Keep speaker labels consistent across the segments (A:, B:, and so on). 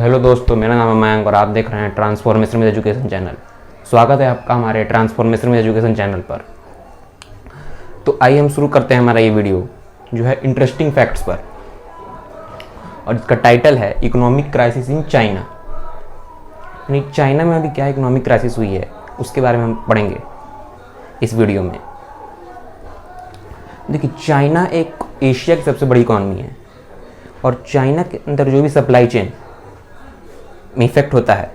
A: Hello दोस्तों, मेरा नाम है मयंक और आप देख रहे हैं ट्रांसफॉर्मेशन विद एजुकेशन चैनल। स्वागत है आपका हमारे ट्रांसफॉर्मेशन विद एजुकेशन चैनल पर। तो आइए हम शुरू करते हैं हमारा ये वीडियो जो है इंटरेस्टिंग फैक्ट्स पर, और इसका टाइटल है इकोनॉमिक क्राइसिस इन चाइना। यानी चाइना में अभी क्या इकोनॉमिक क्राइसिस हुई है उसके बारे में हम पढ़ेंगे इस वीडियो में। देखिए, चाइना एक एशिया की सबसे बड़ी इकॉनमी है और चाइना के अंदर जो भी सप्लाई चेन में इफेक्ट होता है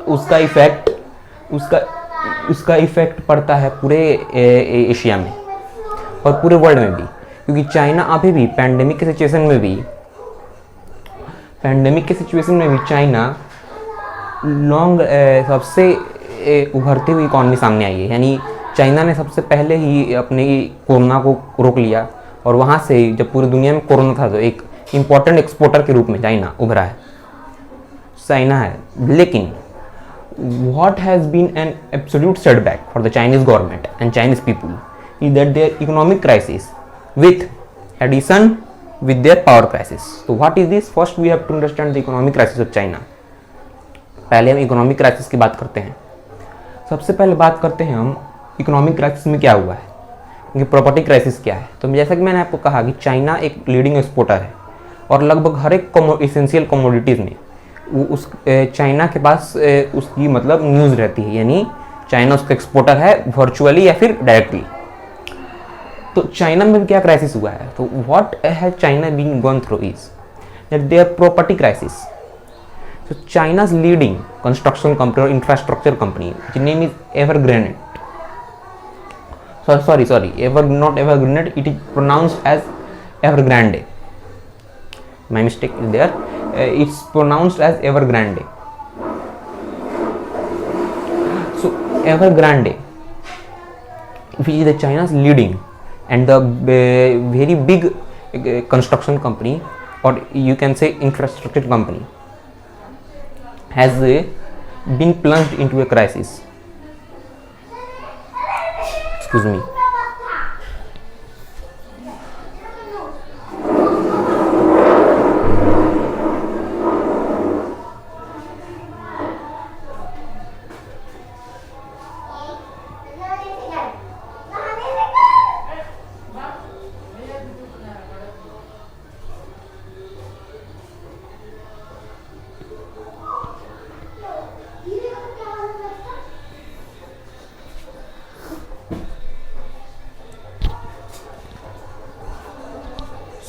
A: उसका इफेक्ट पड़ता है पूरे एशिया में और पूरे वर्ल्ड में भी, क्योंकि चाइना अभी भी पैंडेमिक के सिचुएशन में भी चाइना सबसे उभरती हुई इकॉनमी सामने आई है। यानी चाइना ने सबसे पहले ही अपने कोरोना को रोक लिया और वहाँ से जब पूरी दुनिया में कोरोना था तो एक इम्पॉर्टेंट एक्सपोर्टर के रूप में चाइना उभरा है। लेकिन what has been an absolute setback for the Chinese government and Chinese people is that their economic crisis with their power crisis. So what is this? First we have to understand the economic crisis of China. पहले हम economic crisis की बात करते हैं। सबसे पहले बात करते हैं हम इकोनॉमिक क्राइसिस में क्या हुआ है, क्योंकि प्रॉपर्टी क्राइसिस क्या है। तो जैसा कि मैंने आपको कहा कि चाइना एक लीडिंग एक्सपोर्टर है और लगभग हर एक इसेंशियल कमोडिटीज़ में उस चाइना के पास उसकी मतलब न्यूज़ रहती है। यानी चाइना उसका एक्सपोर्टर है वर्चुअली या फिर डायरेक्टली। तो चाइना में क्या क्राइसिस हुआ है, तो what has China been gone through is that their property crisis. So China's leading construction company or infrastructure company, which name is Evergrande. Not Evergrande. It is pronounced as Evergrande. My mistake is there. It's pronounced as Evergrande. So Evergrande, which is the China's leading and the very big construction company, or you can say infrastructure company, has been plunged into a crisis. Excuse me.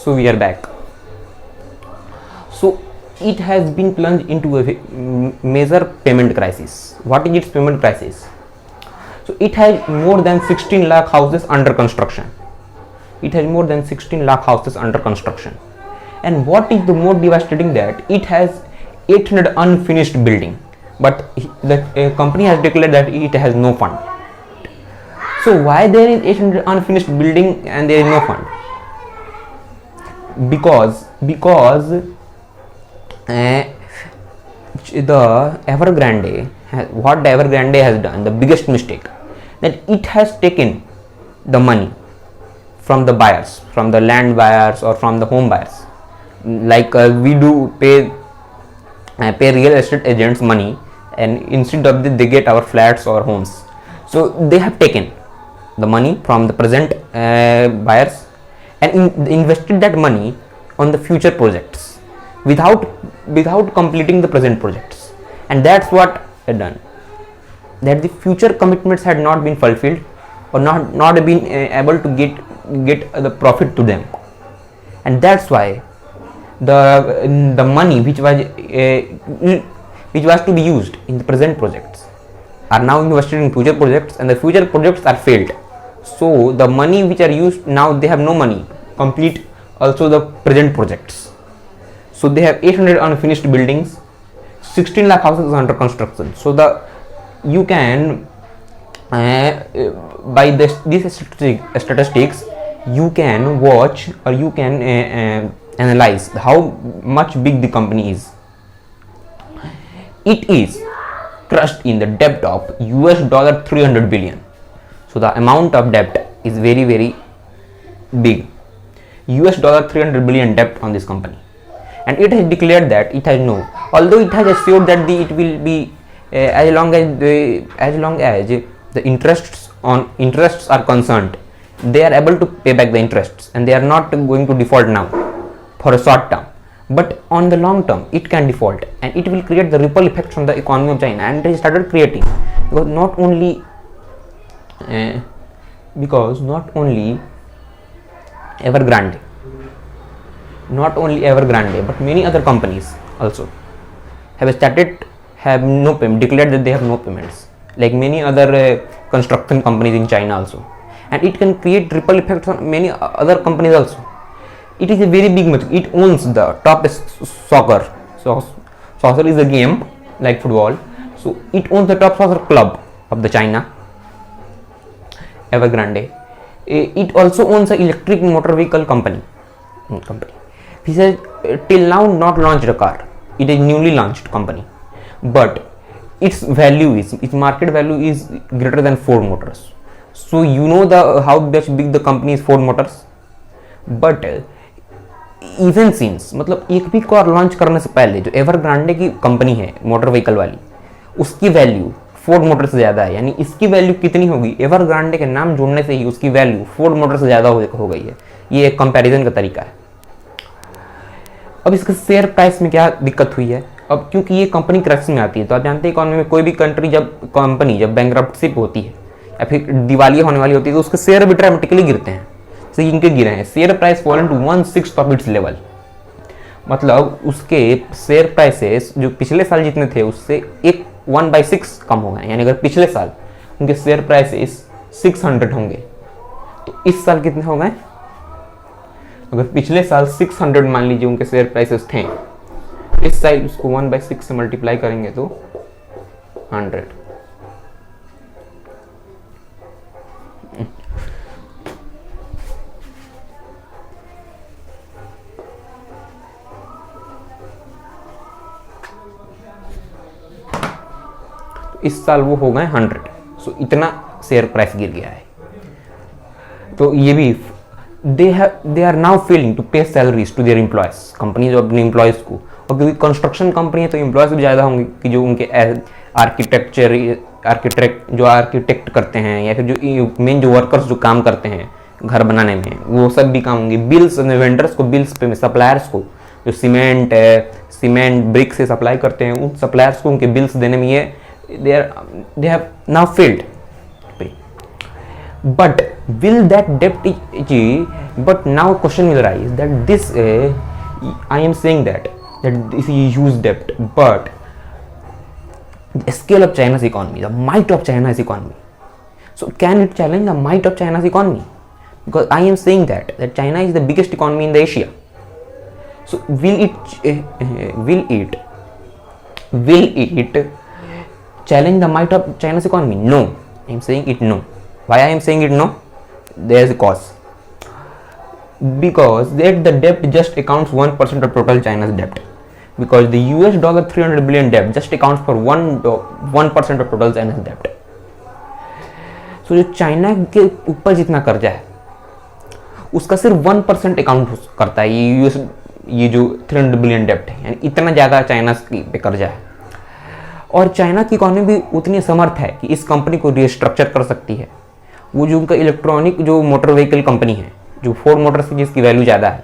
A: So we are back. So it has been plunged into a major payment crisis. What is its payment crisis? So it has more than 16 lakh houses under construction. And what is the more devastating that it has 800 unfinished building, but the company has declared that it has no fund. So why there is 800 unfinished building and there is no fund? Because the Evergrande has done the biggest mistake, that it has taken the money from the buyers, from the land buyers or from the home buyers, like we do pay real estate agents money, and instead of this they get our flats or homes. So they have taken the money from the present buyers and invested that money on the future projects without completing the present projects. And that's what had done, that the future commitments had not been fulfilled or not been able to get the profit to them. And that's why the money which was to be used in the present projects are now invested in future projects, and the future projects are failed. So the money which are used now, they have no money complete also the present projects. So they have 800 unfinished buildings, 16 lakh houses under construction. So you can by these statistics you can watch or you can analyze how much big the company is. It is crushed in the debt of US $300 billion. So the amount of debt is very big. $300 billion debt on this company. and it has declared that it has no, although it has assured that it will be as long as the interests are concerned, they are able to pay back the interests and they are not going to default now for a short term, but on the long term it can default and it will create the ripple effects on the economy of China. And they started creating, because not only Evergrande, but many other companies also have no payment, declared that they have no payments, like many other construction companies in China also, and it can create ripple effects on many other companies also. It is a very big market. It owns the top soccer. So soccer is a game like football. So it owns the top soccer club of the China, Evergrande. It also owns an electric motor vehicle company. He says till now not launched a car. It is newly launched company, but its market value is greater than Ford Motors. So you know how big the company is, Ford Motors. But even since, मतलब एक भी car launch करने से पहले जो Evergrande की company है motor vehicle वाली, उसकी वैल्यू फोर्ड मोटर से ज़्यादा है. यानी इसकी वैल्यू कितनी होगी, एवरग्रांडे के नाम जोड़ने से ही उसकी वैल्यू फोर्ड मोटर से ज़्यादा हो गई है. ये एक कंपैरिजन का तरीका है. अब इसके शेयर प्राइस में क्या दिक्कत हुई है, अब क्योंकि ये कंपनी क्रैश में आती है, तो आप जानते हैं इकोनॉमी में कोई भी कंट्री जब बैंकरप्सी होती है या फिर दिवालिया होने वाली होती है, तो उसके शेयर भी ड्रामेटिकली गिरते हैं. तो इनके गिरे हैं. Share price fallen to 1/6 of its level, मतलब उसके शेयर प्राइसेस जो पिछले साल जितने थे उससे 1/6 कम हो गए. यानी अगर पिछले साल उनके शेयर प्राइसेस 600 होंगे तो इस साल कितने हो गए, अगर पिछले साल 600 मान लीजिए उनके शेयर प्राइसेस थे, इस साल उसको 1/6 से मल्टीप्लाई करेंगे तो 100. इस साल वो हो गए 100. सो इतना शेयर प्राइस गिर गया है. तो ये भी they are now failing to pay salaries to their employees. Company जो अपने एम्प्लॉयज को, और क्योंकि कंस्ट्रक्शन कंपनी है तो एम्प्लॉयज भी ज़्यादा होंगे कि जो उनके आर्किटेक्ट करते हैं या फिर जो मेन जो वर्कर्स जो काम करते हैं घर बनाने में, वो सब भी काम होंगे. बिल्स, वेंडर्स को बिल्स पे, सप्लायर्स को जो सीमेंट ब्रिक से सप्लाई करते हैं, उन सप्लायर्स को उनके बिल्स देने में ये they have now failed. But will that debt but now question will arise that this I am saying that this is huge debt, but the scale of China's economy, the might of China's economy, so can it challenge the might of China's economy? Because I am saying that China is the biggest economy in the Asia. So will it challenge the might of China's economy? No. I am saying it no. Why I am saying it no? There is a cause. Because the debt just accounts 1% of total China's debt. Because the US dollar 300 billion debt just accounts for 1% of total China's debt. So जो China के ऊपर जितना कर्जा है उसका सिर्फ 1% account करता है ये जो 300 बिलियन डेप्ट है. यानी इतना ज़्यादा चाइना पे कर्जा है. और चाइना की इकोनॉमी भी उतनी समर्थ है कि इस कंपनी को रिस्ट्रक्चर कर सकती है. वो जो उनका इलेक्ट्रॉनिक जो मोटर व्हीकल कंपनी है, जो फोर्ड मोटर्स की जिसकी वैल्यू ज़्यादा है,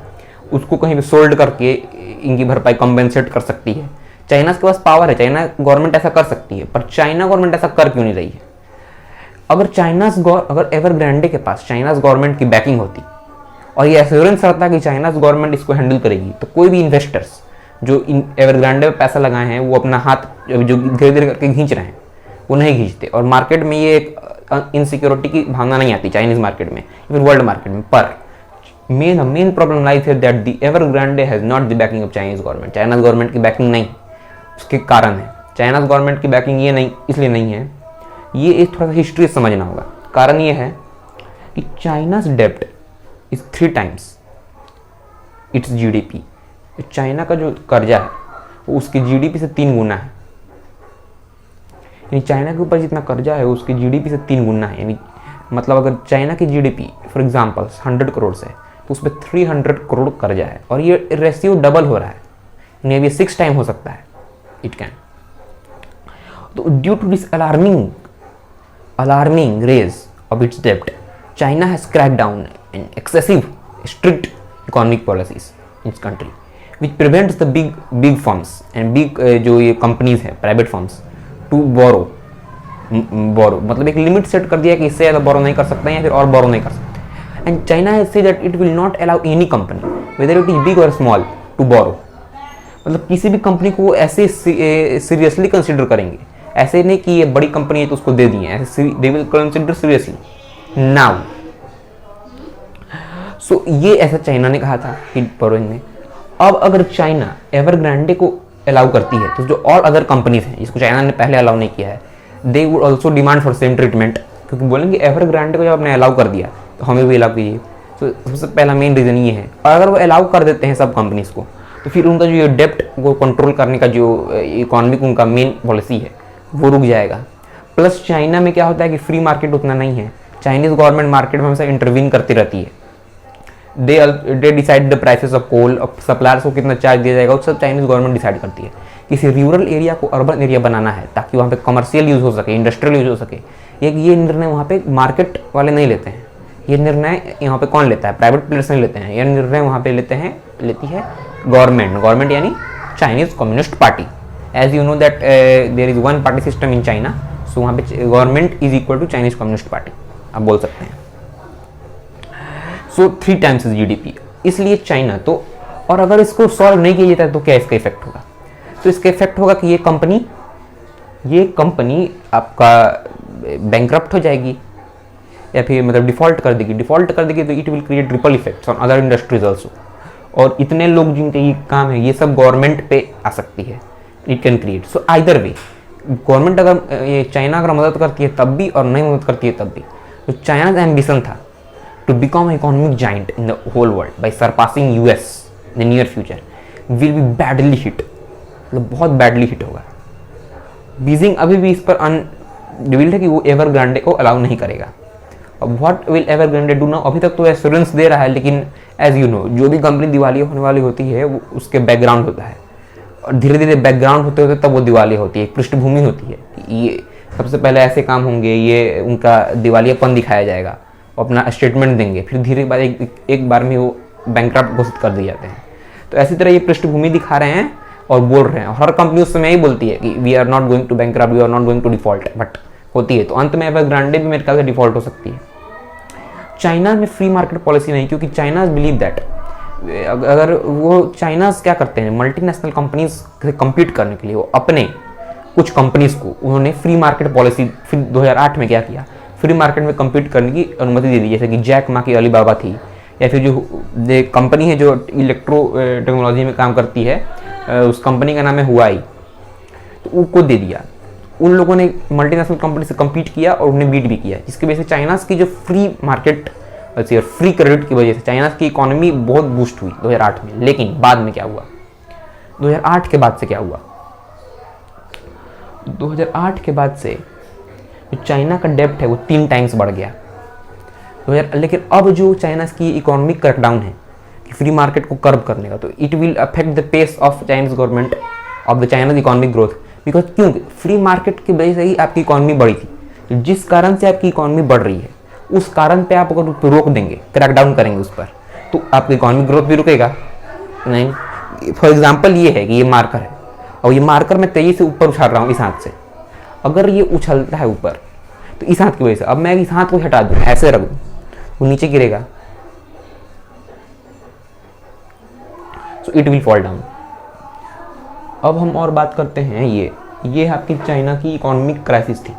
A: उसको कहीं भी सोल्ड करके इनकी भरपाई कम्पेंसेट कर सकती है. चाइना के पास पावर है, चाइना गवर्नमेंट ऐसा कर सकती है, पर चाइना गवर्नमेंट ऐसा कर क्यों नहीं रही है? अगर एवरग्रांडे के पास चाइना गवर्नमेंट की बैकिंग होती और ये एश्योरेंस रहता कि चाइना गवर्नमेंट इसको हैंडल करेगी, तो कोई भी इन्वेस्टर्स जो इन एवरग्रांडे में पैसा लगाए हैं वो अपना हाथ जो धीरे धीरे करके खींच रहे हैं वो नहीं खींचते. और मार्केट में ये एक इनसिक्योरिटी की भावना नहीं आती चाइनीज मार्केट में या फिर वर्ल्ड मार्केट में. पर main problem lies here that the Evergrande has not the banking of Chinese government. China government की बैकिंग नहीं, उसके कारण है. चाइना गवर्नमेंट की बैकिंग ये नहीं, इसलिए नहीं है. ये एक थोड़ा सा हिस्ट्री समझना होगा. कारण ये है कि चाइनाज डेप्ट is 3 times its GDP. China का जो कर्जा है वो उसकी GDP से 3 गुना है. यानी चाइना के ऊपर जितना कर्जा है उसकी GDP से 3 गुना है. यानी मतलब अगर चाइना की GDP फॉर एग्जांपल 100 करोड़ से, तो उस पर 300 करोड़ कर्जा है. और ये रेशियो डबल हो रहा है. उन्हें अभी 6 टाइम हो सकता है, इट कैन। तो due to this alarming raise of its debt, China has cracked down on excessive strict economic policies in its country, which prevents the big firms and big जो ये companies है private firms to borrow मतलब एक limit set कर दिया कि इससे ज़्यादा बोरो नहीं कर सकते हैं या फिर और बोरो नहीं कर सकते। And China has said that it will not allow any company whether it is big और स्मॉल टू बोरो, मतलब किसी भी कंपनी को ऐसे सीरियसली कंसिडर करेंगे, ऐसे नहीं कि ये बड़ी कंपनी है तो उसको दे दिए, ऐसे they will consider seriously now. So ये ऐसा चाइना ने कहा था कि बोरोइंग में। अब अगर चाइना एवरग्रांडे को अलाउ करती है तो जो और अदर कंपनीज हैं जिसको चाइना ने पहले अलाउ नहीं किया है, they would also demand for same treatment, क्योंकि बोलेंगे एवरग्रांडे को जब आपने अलाउ कर दिया तो हमें भी अलाउ कीजिए। तो सबसे पहला मेन रीज़न ये है। और अगर वो अलाउ कर देते हैं सब कंपनीज को तो फिर उनका जो ये डेप्ट को कंट्रोल करने का जो इकोनॉमिक उनका मेन पॉलिसी है वो रुक जाएगा। प्लस चाइना में क्या होता है कि फ्री मार्केट उतना नहीं है, चाइनीज़ गवर्नमेंट मार्केट में हमेशा इंटरवीन करती रहती है। They decide the prices of coal, और सप्लायर्स को कितना चार्ज दिया जाएगा वो सब चाइनीज़ गवर्नमेंट डिसाइड करती है। किसी रूरल एरिया को अर्बन एरिया बनाना है ताकि वहाँ पे कमर्शियल यूज़ हो सके, इंडस्ट्रियल यूज़ हो सके, ये निर्णय वहाँ पे मार्केट वाले नहीं लेते हैं। ये निर्णय यहाँ पे कौन लेता है? प्राइवेट प्लेयर्स नहीं लेते हैं। ये निर्णय वहाँ पे लेती है गवर्नमेंट यानी Chinese communist party. As you know that there is one party system in China, so वहाँ पे government is equal to Chinese communist party, आप बोल सकते हैं। सो 3 टाइम्स GDP, इसलिए चाइना तो। और अगर इसको सॉल्व नहीं किया जाता है तो क्या इसका इफेक्ट होगा? तो इसका इफेक्ट होगा कि ये कंपनी आपका बैंकरप्ट हो जाएगी या फिर मतलब डिफ़ॉल्ट कर देगी तो it will create ripple effects on other industries also. और इतने लोग जिनके ये काम है ये सब गवर्नमेंट पे आ सकती है, it can create. So either way government अगर ये चाइना अगर मदद करती है तब भी और नहीं मदद करती है तब भी। तो चाइना का एम्बिशन था to become economic giant in the whole world by surpassing US in the near future, will be badly hit, मतलब बहुत बैडली हिट होगा। बीजिंग अभी भी इस पर अनडिविल्ड है कि वो एवरग्रांडे को अलाउ नहीं करेगा। अब what will Evergrande do now? अभी तक तो एश्योरेंस दे रहा है, लेकिन एज यू नो जो भी कंपनी दिवालिया होने वाली होती है वो उसके बैकग्राउंड होता है, और धीरे धीरे बैकग्राउंड होते होते तब वो दिवालिया होती है, एक पृष्ठभूमि होती है। ये सबसे पहले ऐसे काम होंगे, ये उनका दिवालियापन दिखाया जाएगा, अपना स्टेटमेंट देंगे, फिर धीरे बाद एक बार में वो बैंकरप्ट घोषित कर दिए जाते हैं। तो ऐसी तरह ये पृष्ठभूमि दिखा रहे हैं और बोल रहे हैं। हर कंपनी उस समय ही बोलती है कि we are not going to bankrupt, we are not going to default, but होती है। तो अंत में एवरग्रांडे भी मेरे ख्याल से डिफॉल्ट हो सकती है। चाइना में फ्री मार्केट पॉलिसी नहीं, क्योंकि चाइना बिलीव दैट अगर वो चाइनाज क्या करते हैं, मल्टीनेशनल कंपनीज से कम्पीट करने के लिए वो अपने कुछ कंपनीज को उन्होंने फ्री मार्केट पॉलिसी फिर 2008 में क्या किया, फ्री मार्केट में कम्पीट करने की अनुमति दे दी। जैसे कि जैक मा की अलीबाबा थी, या फिर जो कंपनी है जो इलेक्ट्रो टेक्नोलॉजी में काम करती है, उस कंपनी का नाम है हुआई, तो उनको दे दिया। उन लोगों ने मल्टीनेशनल कंपनी से कम्पीट किया और उन्हें बीट भी किया, जिसकी वजह से चाइनाज की जो फ्री मार्केट और फ्री क्रेडिट की वजह से चाइना की इकोनॉमी बहुत बूस्ट हुई 2008 में। लेकिन बाद में क्या हुआ? 2008 के बाद से क्या हुआ? 2008 के बाद से जो चाइना का डेब्ट है वो 3 टाइम्स बढ़ गया। लेकिन अब जो चाइना की इकोनॉमिक क्रैकडाउन है कि फ्री मार्केट को कर्ब करने का, तो it will affect the pace of Chinese government of the China's economic growth. Because क्योंकि फ्री मार्केट की वजह से ही आपकी इकोनॉमी बढ़ी थी, तो जिस कारण से आपकी इकोनॉमी बढ़ रही है उस कारण पे आप अगर रोक देंगे, क्रैकडाउन करेंगे उस पर, तो आपकी इकोनॉमिक ग्रोथ भी रुकेगा नहीं। फॉर एग्जांपल ये है कि ये मार्कर है और ये मार्कर मैं तेजी से ऊपर उछाल रहा हूँ इस हाथ से, अगर ये उछलता है ऊपर तो इस हाथ की वजह से, अब मैं इस हाथ को हटा दूँ, ऐसे रख दूँ, वो नीचे गिरेगा, so it will fall down. अब हम और बात करते हैं, ये आपकी चाइना की इकोनॉमिक क्राइसिस थी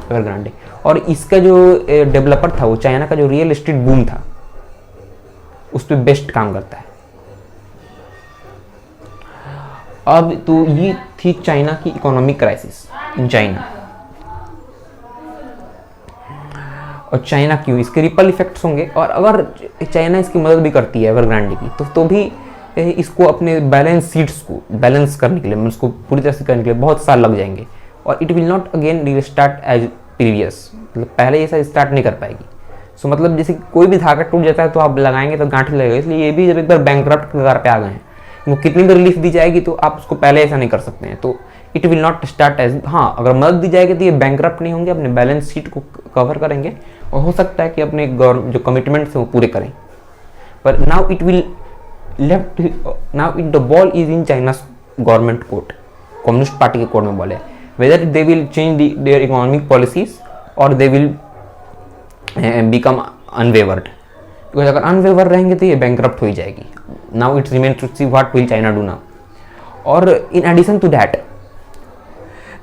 A: एवरग्रांडे, और इसका जो डेवलपर था वो चाइना का जो रियल एस्टेट बूम था उस पर बेस्ट काम करता है। अब तो ये थी चाइना की इकोनॉमिक क्राइसिस इन चाइना। और चाइना क्यों, इसके रिपल इफेक्ट्स होंगे। और अगर चाइना इसकी मदद भी करती है एवरग्रांडे की, तो भी इसको अपने बैलेंस शीट्स को बैलेंस करने के लिए, उसको पूरी तरह से करने के लिए बहुत साल लग जाएंगे, और it will not again restart as previous, मतलब पहले जैसा स्टार्ट नहीं कर पाएगी। सो मतलब जैसे कोई भी धागा टूट जाता है तो आप लगाएंगे तो गांठ लगेगा, इसलिए ये भी जब एक बार बैंकरप्ट कगार पे आ गए हैं वो कितनी भी रिलीफ दी जाएगी तो आप उसको पहले ऐसा नहीं कर सकते हैं, तो it will not start as, हाँ अगर मदद दी जाएगी तो ये बैंकरप्ट नहीं होंगे, अपने बैलेंस शीट को कवर करेंगे और हो सकता है कि अपने जो कमिटमेंट्स हैं वो पूरे करें। पर now it will left, now the ball is in China government court, communist party के कोर्ट में बॉल है, whether they will change their economic policies और they will become unwavered. Because अगर अनवेवर रहेंगे तो ये बैंकरप्ट हो ही जाएगी। Now it remains to see what will China do now. और in addition to that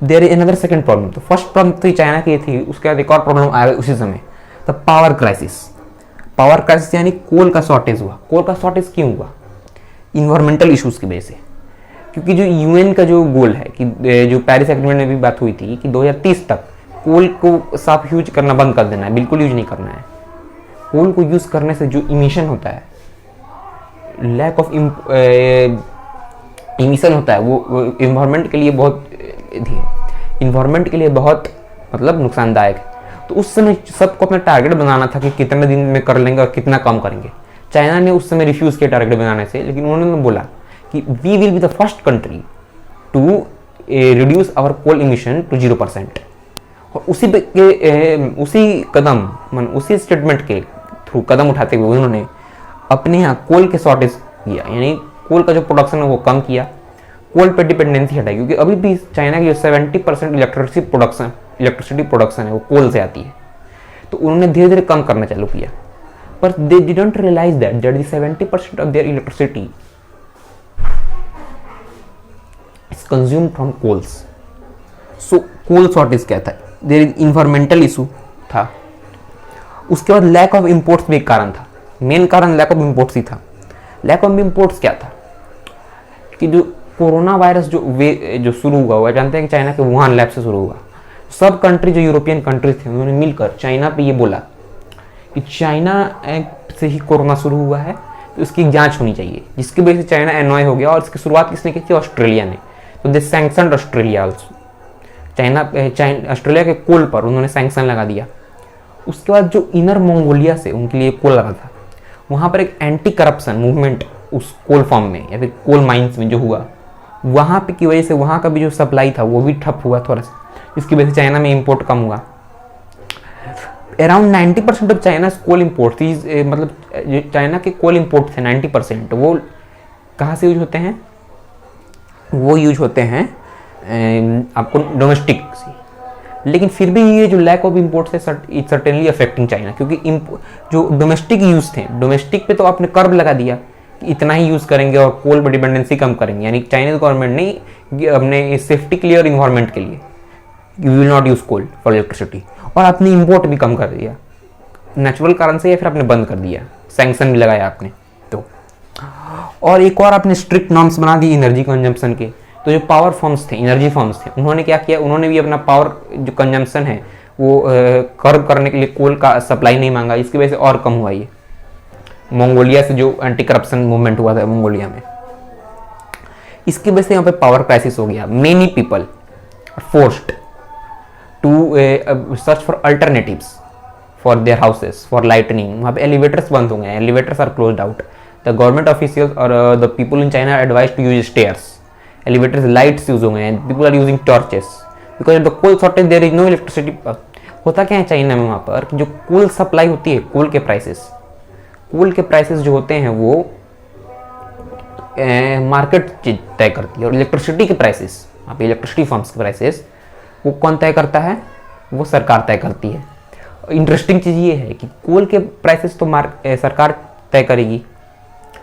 A: there is another second problem. तो फर्स्ट प्रॉब्लम तो चाइना की थी, उसके बाद एक और प्रॉब्लम आया उसी समय, the power crisis. Power crisis यानी कोल का शॉर्टेज हुआ। कोल का शॉर्टेज क्यों हुआ? इन्वायरमेंटल इश्यूज की वजह से। क्योंकि जो यूएन का जो गोल है कि जो पेरिस एग्रीमेंट में भी बात हुई थी कि 2030 तक कोल को साफ यूज करना बंद कर देना है, बिल्कुल यूज नहीं करना है। कोल को यूज करने से जो इमिशन होता है, लैक ऑफ इमिशन होता है, वो इन्वायरमेंट के लिए बहुत इन्वायरमेंट के लिए बहुत मतलब नुकसानदायक है। तो उस समय सबको अपना टारगेट बनाना था कि कितने दिन में कर लेंगे और कितना कम करेंगे। चाइना ने उस समय रिफ्यूज किया टारगेट बनाने से, लेकिन उन्होंने बोला कि we will be the first country to reduce our coal emission to 0%। और उसी कदम उसी स्टेटमेंट के थ्रू कदम उठाते हुए उन्होंने अपने यहाँ कोल के शॉर्टेज किया, यानी कोल का जो प्रोडक्शन है वो कम किया, कोल पे डिपेंडेंसी हटाई। क्योंकि अभी भी चाइना की 70% इलेक्ट्रिसिटी प्रोडक्शन है वो कोल से आती है। तो उन्होंने धीरे धीरे कम करना चालू किया, पर they didn't realise that 70% of their electricity is consumed from coals. So coal shortage क्या था? देयर इज इन्वायरमेंटल इशू था। उसके बाद लैक ऑफ इम्पोर्ट्स भी एक कारण था। मेन कारण लैक ऑफ इम्पोर्ट्स ही था। लैक ऑफ इम्पोर्ट्स क्या था कि जो कोरोना वायरस जो शुरू हुआ, वो जानते हैं कि चाइना के वुहान लैब से शुरू हुआ। सब कंट्री जो यूरोपियन कंट्रीज थे उन्होंने मिलकर चाइना पे ये बोला कि चाइना से ही कोरोना शुरू हुआ है, तो इसकी जांच होनी चाहिए, जिसकी वजह से चाइना एनॉय हो गया। और इसकी शुरुआत किसने की थी? ऑस्ट्रेलिया ने। तो दे सैंक्शनड ऑस्ट्रेलिया आल्सो। ऑस्ट्रेलिया के कोल पर उन्होंने सैंक्शन लगा दिया। उसके बाद जो इनर मंगोलिया से उनके लिए कोल लगा था, वहाँ पर एक एंटी करप्शन मूवमेंट उस कोल फार्म में या फिर कोल माइंस में जो हुआ, वहाँ पे की वजह से वहाँ का भी जो सप्लाई था वो भी ठप हुआ थोड़ा सा, जिसकी वजह से चाइना में इंपोर्ट कम हुआ। Around 90% of China coal import, मतलब जो चाइना के कोल इम्पोर्ट थे 90%, वो कहाँ से यूज होते हैं? वो यूज होते हैं आपको डोमेस्टिक से। लेकिन फिर भी ये जो लैक ऑफ इम्पोर्ट है इट सर्टेनली अफेक्टिंग चाइना, क्योंकि जो डोमेस्टिक यूज थे, डोमेस्टिक पे तो आपने कर्व लगा दिया कि इतना ही यूज करेंगे और कोल पर डिपेंडेंसी कम करेंगे। यानी चाइनीज गवर्नमेंट ने अपने सेफ्टी के लिए और इन्वायरमेंट के लिए we will not use coal for electricity, और आपने इम्पोर्ट भी कम कर दिया नेचुरल कारण से, या फिर आपने बंद कर दिया, सैंक्शन भी लगाया आपने। तो और एक और आपने स्ट्रिक्ट नॉर्म्स बना दी एनर्जी कंजम्पशन के। तो जो पावर फर्म्स थे, एनर्जी फर्म्स थे, उन्होंने क्या किया? उन्होंने भी अपना पावर जो कंजम्पशन है वो कर्व करने के लिए कोल का सप्लाई नहीं मांगा। इसकी वजह से और कम हुआ ये मंगोलिया से जो एंटी करप्शन मूवमेंट हुआ था मंगोलिया में, इसकी वजह से यहाँ पे पावर क्राइसिस हो गया। Many people forced to search for alternatives for their houses for lightning. वहाँ पे एलिवेटर्स बंद हो गए, elevators are closed out. The government officials और the people in China advise to use stairs. Elevators lights use हो गए हैं, people are using torches because the coal shortage, there is no electricity. होता क्या है चाइना में वहाँ पर कि जो कोल सप्लाई होती है, कोल के प्राइसेस जो होते हैं वो मार्केट तय करती है, और इलेक्ट्रिसिटी के प्राइसेस, वहाँ पे इलेक्ट्रिसिटी फर्म्स के प्राइसेस वो कौन तय करता है? वो सरकार तय करती है। इंटरेस्टिंग चीज़ ये है कि कोल के प्राइसेस तो सरकार तय करेगी,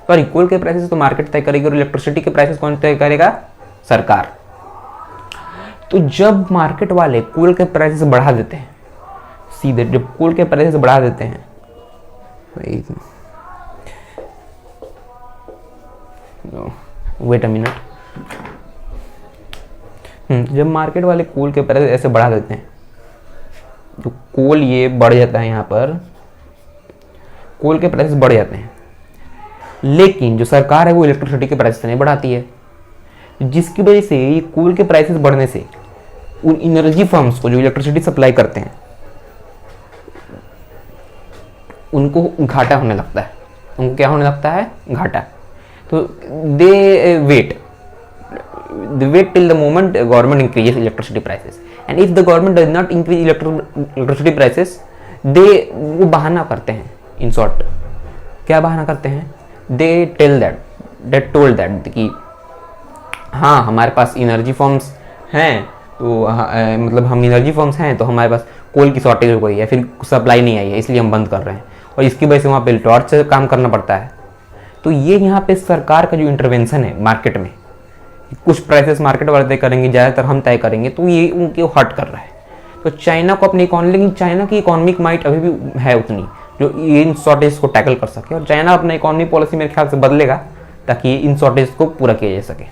A: सॉरी कोल के प्राइसेस तो मार्केट तय करेगी, और इलेक्ट्रिसिटी के प्राइसेस कौन तय करेगा? सरकार। तो जब मार्केट वाले कोल के प्राइसेस बढ़ा देते हैं, सीधे जब कोल के प्राइसेस बढ़ा देते हैं, वेट अ मिनट, जब मार्केट वाले कोल के प्राइस ऐसे बढ़ा देते हैं, जो कोल ये बढ़ जाता है, यहाँ पर कोल के प्राइस बढ़ जाते हैं, लेकिन जो सरकार है वो इलेक्ट्रिसिटी के प्राइस नहीं बढ़ाती है, जिसकी वजह से ये कोल के प्राइसेस बढ़ने से उन एनर्जी फर्म्स को जो इलेक्ट्रिसिटी सप्लाई करते हैं उनको घाटा होने लगता है। उनको क्या होने लगता है? घाटा। तो तो दे wait till the moment government increases electricity prices, and if the government does not increase electricity prices, वो बहाना करते हैं. In short, क्या बहाना करते हैं? They told that कि हाँ हमारे पास एनर्जी फॉर्म्स हैं, तो मतलब हम एनर्जी फॉर्म्स हैं तो हमारे पास कोल की शॉर्टेज हो गई है, फिर सप्लाई नहीं आई है, इसलिए हम बंद कर रहे हैं, और इसकी वजह से वहाँ पे टॉर्च से काम करना पड़ता है. तो ये यहाँ पे सरकार का जो इंटरवेंशन है मार्केट में, कुछ प्राइसेस मार्केट वाले तय करेंगे, ज़्यादातर हम तय करेंगे, तो ये उनके हर्ट कर रहा है. तो चाइना को अपनी इकॉनमी, लेकिन चाइना की इकोनॉमिक माइट अभी भी है उतनी जो इन शॉर्टेज को टैकल कर सके, और चाइना अपना इकोनॉमी पॉलिसी मेरे ख्याल से बदलेगा ताकि इन शॉर्टेज को पूरा किया जा सके.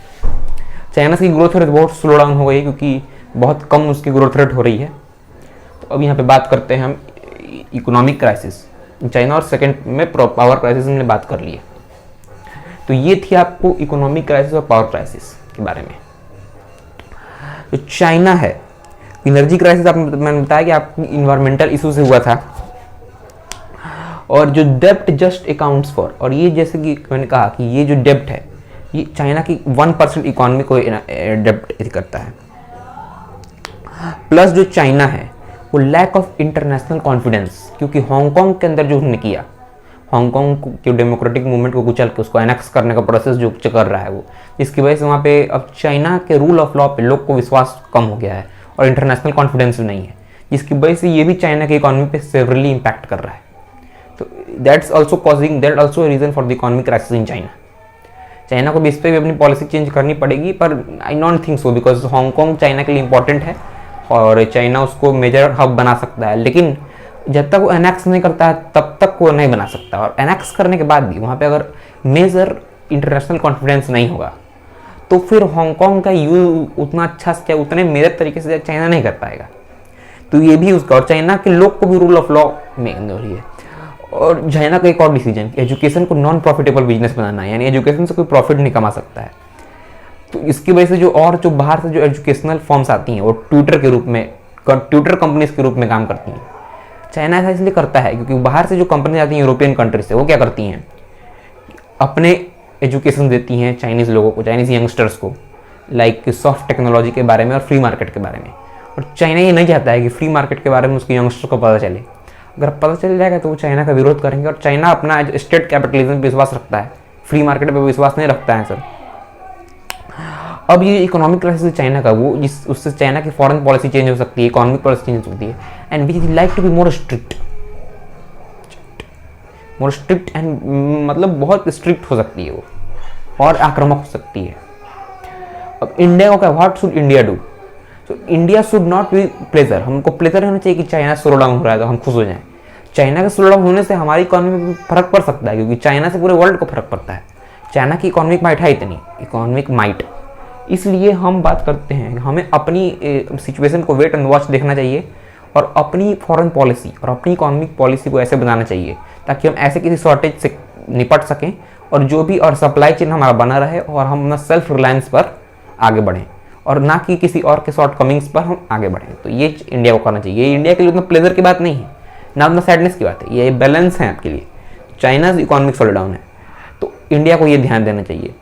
A: चाइना की ग्रोथ रेट बहुत स्लो डाउन हो गई क्योंकि बहुत कम उसकी ग्रोथ रेट हो रही है. तो अब यहाँ पे बात करते हैं हम इकोनॉमिक क्राइसिस. चाइना और सेकंड में पावर क्राइसिस हमने बात कर ली है. तो ये थी आपको इकोनॉमिक क्राइसिस और पावर क्राइसिस के बारे में. तो चाइना है एनर्जी क्राइसिस, मैंने बताया कि आपकी इन्वायरमेंटल इशू से हुआ था, और जो डेब्ट जस्ट अकाउंट्स फॉर, और ये जैसे कि मैंने कहा कि ये जो डेब्ट है ये चाइना की 1% इकोनॉमी को डेब्ट करता है. प्लस जो चाइना है वो लैक ऑफ इंटरनेशनल कॉन्फिडेंस, क्योंकि हांगकांग के अंदर जो उन्होंने किया, हांगकांग के डेमोक्रेटिक मूवमेंट को कुचल के उसको एनेक्स करने का प्रोसेस जो कर रहा है वो, जिसकी वजह से वहाँ पे अब चाइना के रूल ऑफ लॉ पे लोग को विश्वास कम हो गया है और इंटरनेशनल कॉन्फिडेंस नहीं है, जिसकी वजह से ये भी चाइना की इकोनॉमी पे सेवरली इम्पैक्ट कर रहा है. तो that also reason for the economic crisis in China. China को भी इस पर भी अपनी पॉलिसी चेंज करनी पड़ेगी, पर I don't think so, because Hong Kong China के लिए इंपॉर्टेंट है और चाइना उसको मेजर हब बना सकता है, लेकिन जब तक वो एनेक्स नहीं करता है तब तक वो नहीं बना सकता. और एनेक्स करने के बाद भी वहाँ पे अगर मेजर इंटरनेशनल कॉन्फिडेंस नहीं होगा तो फिर हांगकांग का उतना अच्छा से उतने मेजर तरीके से चाइना नहीं कर पाएगा. तो ये भी उसका, और चाइना के लोग को भी रूल ऑफ लॉ में हो रही है. और चाइना का एक और डिसीजन, एजुकेशन को नॉन प्रॉफिटेबल बिजनेस बनाना है, यानी एजुकेशन से कोई प्रॉफिट नहीं कमा सकता है. तो इसकी वजह से जो बाहर से जो एजुकेशनल फॉर्म्स आती हैं वो ट्यूटर कंपनीज के रूप में काम करती हैं. चाइना ऐसा इसलिए करता है क्योंकि बाहर से जो कंपनी आती हैं यूरोपियन कंट्री से, वो क्या करती हैं, अपने एजुकेशन देती हैं चाइनीज़ लोगों को, चाइनीज़ यंगस्टर्स को, लाइक सॉफ्ट टेक्नोलॉजी के बारे में और फ्री मार्केट के बारे में. और चाइना ये नहीं चाहता है कि फ्री मार्केट के बारे में उसके यंगस्टर को पता चले. अगर पता चल जाएगा तो वो चाइना का विरोध करेंगे, और चाइना अपना स्टेट कैपिटलिज्म पे विश्वास रखता है, फ्री मार्केट पे विश्वास नहीं रखता है सर. अब ये इकोनॉमिक क्राइसिस चाइना का, वो उससे चाइना की फॉरेन पॉलिसी चेंज हो सकती है, इकोनॉमिक पॉलिसी चेंज हो सकती है, and which is like to be more strict and मतलब बहुत स्ट्रिक्ट हो सकती है वो, और आक्रामक हो सकती है. अब इंडिया को क्या, व्हाट शुड इंडिया डू? तो India should not be pleasure, हमको प्लेजर होना चाहिए कि चाइना स्लो डाउन हो रहा है तो हम खुश हो जाएं. चाइना का स्लो डाउन होने से हमारी इकोनॉमी में फर्क पड़ सकता है, क्योंकि चाइना से पूरे वर्ल्ड को फर्क पड़ता है. चाइना की इकोनॉमिक माइट है इतनी, इकोनॉमिक माइट, इसलिए हम बात करते हैं हमें अपनी सिचुएशन को वेट एंड वॉच देखना चाहिए, और अपनी फॉरेन पॉलिसी और अपनी इकोनॉमिक पॉलिसी को ऐसे बनाना चाहिए ताकि हम ऐसे किसी शॉर्टेज से निपट सकें, और जो भी और सप्लाई चेन हमारा बना रहे, और हम अपना सेल्फ रिलायंस पर आगे बढ़ें, और ना कि किसी और के शॉर्ट कमिंग्स पर हम आगे बढ़ें. तो ये इंडिया को करना चाहिए. ये इंडिया के लिए उतना प्लेजर की बात नहीं है, ना उतना सैडनेस की बात है, ये बैलेंस है आपके लिए. चाइना इकोनॉमिक स्लो डाउन है तो इंडिया को ये ध्यान देना चाहिए.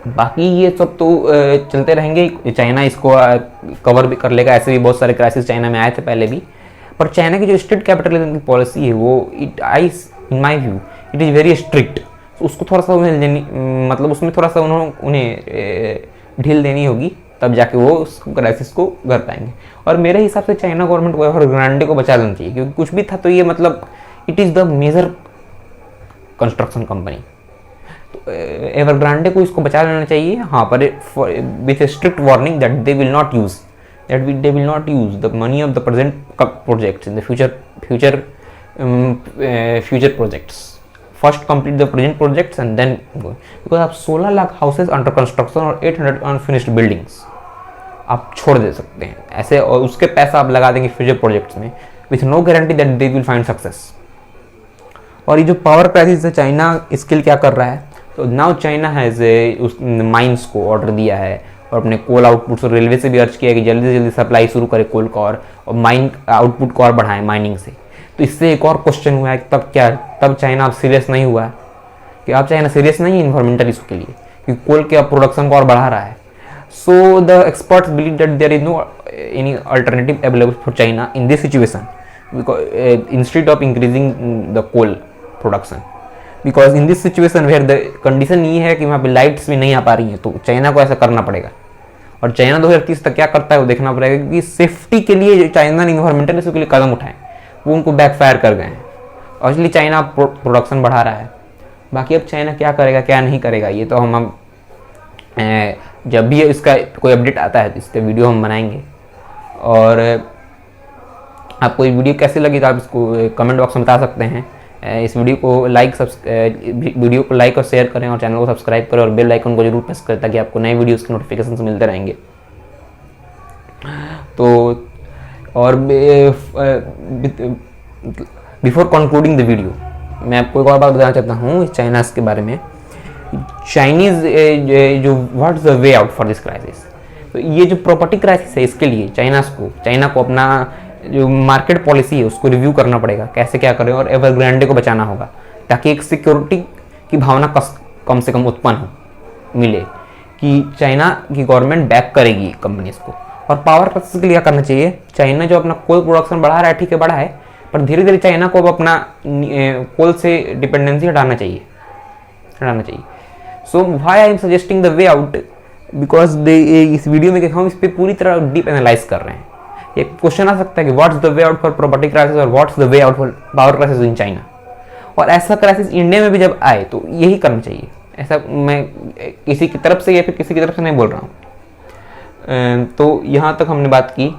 A: बाकी ये सब तो चलते रहेंगे, चाइना इसको कवर भी कर लेगा. ऐसे भी बहुत सारे क्राइसिस चाइना में आए थे पहले भी, पर चाइना की जो स्ट्रिक्ट कैपिटलिज्म की पॉलिसी है वो in my view it is very strict. उसको थोड़ा सा उन्हें मतलब उसमें थोड़ा सा उन्हें ढील देनी होगी, तब जाके वो उस क्राइसिस को कर पाएंगे. और मेरे हिसाब से चाइना गवर्नमेंट को एवरग्रांडे को बचा लेना चाहिए, क्योंकि कुछ भी था तो ये मतलब it is the major construction company. तो एवरग्रांडे को इसको बचा लेना चाहिए. हाँ, पर with a strict warning that they will not use the money of the present projects in the future projects. First complete the present projects and then go, because आप 16 lakh houses under construction और 800 unfinished buildings आप छोड़ दे सकते हैं ऐसे, और उसके पैसा आप लगा देंगे फ्यूचर प्रोजेक्ट्स में with no guarantee that they will find success. और ये जो पावर क्राइसिस है, चाइना इसके लिए क्या कर रहा है, तो नाउ चाइना हैज़ उस माइंस को ऑर्डर दिया है, और अपने कोल आउटपुट से रेलवे से भी अर्ज किया है कि जल्दी से जल्दी सप्लाई शुरू करे कोल का, और माइन आउटपुट को और बढ़ाएं माइनिंग से. तो इससे एक और क्वेश्चन हुआ है कि तब चाइना अब सीरियस नहीं हुआ है, कि आप चाइना सीरियस नहीं है इन्वायरमेंटल इशू के लिए, क्योंकि कोल के प्रोडक्शन को और बढ़ा रहा है. So the experts believe that there is no any alternative available for China in this situation instead of increasing the coal production. Because in this situation where the condition ये है कि वहाँ पे लाइट्स भी नहीं आ पा रही हैं, तो चाइना को ऐसा करना पड़ेगा. और चाइना 2030 तक क्या करता है वो देखना पड़ेगा, क्योंकि सेफ्टी के लिए चाइना ने इन्वायरमेंटल इशू के लिए कदम उठाए, वो उनको बैकफायर कर गए हैं. और इसलिए चाइना प्रोडक्शन बढ़ा रहा है. बाकी अब चाइना क्या करेगा क्या नहीं करेगा ये तो हम जब भी इसका कोई अपडेट आता है तो इसका वीडियो हम बनाएंगे. और आपको ये वीडियो कैसे लगी तो आप इसको कमेंट बॉक्स में बता सकते हैं. इस वीडियो को लाइक और शेयर करें और चैनल को सब्सक्राइब करें और बेल आइकन को जरूर प्रेस करें ताकि आपको नए वीडियोस के नोटिफिकेशंस मिलते रहेंगे. तो और बिफोर कंक्लूडिंग द वीडियो मैं आपको एक और बात बताना चाहता हूँ इस चाइना के बारे में. चाइनीज जो what's the way out for this crisis. तो ये जो प्रॉपर्टी क्राइसिस है इसके लिए चाइना को अपना जो मार्केट पॉलिसी है उसको रिव्यू करना पड़ेगा, कैसे क्या करें, और एवरग्रांडे को बचाना होगा ताकि एक सिक्योरिटी की भावना कम से कम उत्पन्न मिले कि चाइना की गवर्नमेंट बैक करेगी कंपनीज को. और पावर क्राइसिस के लिए क्या करना चाहिए, चाइना जो अपना कोल प्रोडक्शन बढ़ा रहा है ठीक है बढ़ा है, पर धीरे धीरे चाइना को अब अपना कोल से डिपेंडेंसी हटाना चाहिए. So why I am suggesting the way out, because इस वीडियो में हम इस पर पूरी तरह डीप एनालाइज कर रहे हैं. एक क्वेश्चन आ सकता है कि what's the way out for property crisis और what's the way out for power crisis in China. और ऐसा क्राइसिस इंडिया में भी जब आए तो यही करना चाहिए. ऐसा मैं किसी की तरफ से या फिर किसी की तरफ से नहीं बोल रहा हूँ. तो यहाँ तक हमने बात की.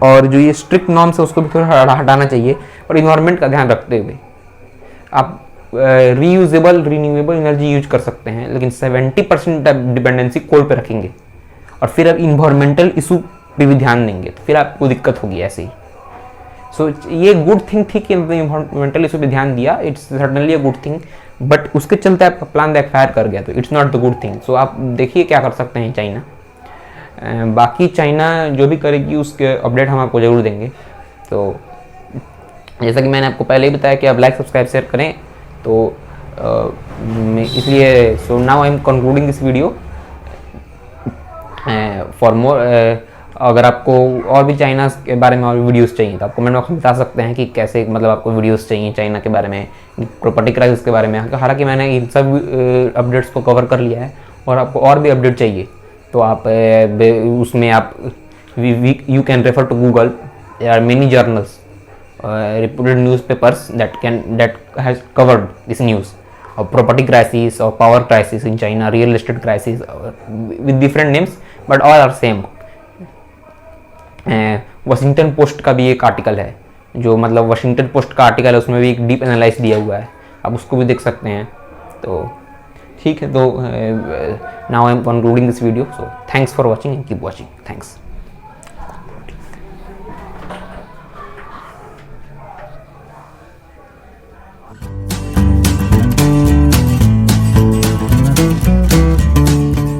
A: और जो ये स्ट्रिक्ट नॉर्म्स है उसको भी थोड़ा हटाना चाहिए और इन्वायरमेंट का ध्यान रखते हुए आप रीयूजेबल रिन्यूएबल एनर्जी यूज कर सकते हैं, लेकिन 70% डिपेंडेंसी कोल पे रखेंगे और फिर अब इन्वायरमेंटल इशू पे भी ध्यान देंगे तो फिर आपको दिक्कत होगी ऐसे ही. सो ये गुड थिंग थी कि इन्वायरमेंटल इशू पे ध्यान दिया, it's certainly a good thing, but उसके चलते आपका प्लान बैकफायर कर गया तो it's not the good thing. So आप देखिए क्या कर सकते हैं चाइना. बाकी चाइना जो भी करेगी उसके अपडेट हम आपको ज़रूर देंगे. तो जैसा कि मैंने आपको पहले ही बताया कि आप लाइक सब्सक्राइब शेयर करें, तो इसलिए so now I am concluding this video. For more अगर आपको और भी चाइना के बारे में और वीडियोस चाहिए तो आप कमेंट बॉक्स में बता सकते हैं कि कैसे मतलब आपको वीडियोस चाहिए चाइना के बारे में, प्रॉपर्टी क्राइसिस के बारे में. हालांकि मैंने इन सब अपडेट्स को कवर कर लिया है और आपको और भी अपडेट चाहिए तो आप उसमें आप you can refer to Google. There are many journals reputed newspapers that has covered this news of property crisis or power crisis in China, real estate crisis with different names but all are same. Washington post का भी एक article है जो मतलब Washington post का article है उसमें भी एक डीप एनालाइज दिया हुआ है, आप उसको भी देख सकते हैं. तो ठीक है, तो now I am concluding this video. So thanks for watching and keep watching. Thanks.